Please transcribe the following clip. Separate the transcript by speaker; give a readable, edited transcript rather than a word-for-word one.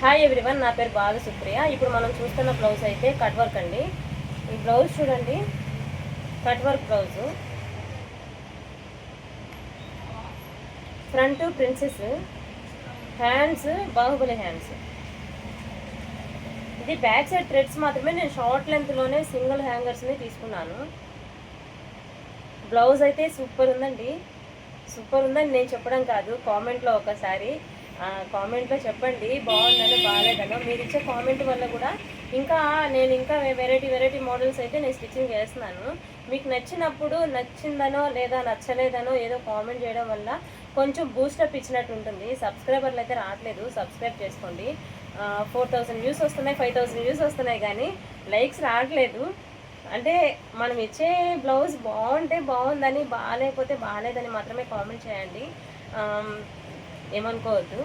Speaker 1: Hi everyone, నా పేరు బాలసుప్రియ. ఇప్పుడు మనం చూస్తున్న బ్లౌజ్ అయితే కట్ వర్క్ అండి. ఈ బ్లౌజ్ చూడండి, cut work blouse. Front princess, hands Baahubali hands. ఇది బ్యాక్ సైడ్ థ్రెడ్స్ మాత్రమే. నేను షార్ట్ లెంత్లోనే సింగిల్ హ్యాంగర్స్ని తీసుకున్నాను. బ్లౌజ్ అయితే సూపర్ ఉందండి. సూపర్ ఉందని నేను చెప్పడం కాదు, కామెంట్లో ఒకసారి కామెంట్లో చెప్పండి బాగుందనో బాగాలేదనో. మీరు ఇచ్చే కామెంట్ వల్ల కూడా నేను ఇంకా వెరైటీ మోడల్స్ అయితే నేను స్టిచ్చింగ్ చేస్తున్నాను. మీకు నచ్చినప్పుడు నచ్చిందనో లేదా నచ్చలేదనో ఏదో కామెంట్ చేయడం వల్ల కొంచెం బూస్టప్ ఇచ్చినట్టు ఉంటుంది. సబ్స్క్రైబర్లు అయితే రావట్లేదు, సబ్స్క్రైబ్ చేసుకోండి. 4000 వ్యూస్ వస్తున్నాయి, 5000 వ్యూస్ వస్తున్నాయి, కానీ లైక్స్ రావట్లేదు. అంటే మనం ఇచ్చే బ్లౌజ్ బాగుంటే బాగుందని, బాగాలేకపోతే బాగాలేదని మాత్రమే కామెంట్ చేయండి, ఏమనుకోవద్దు.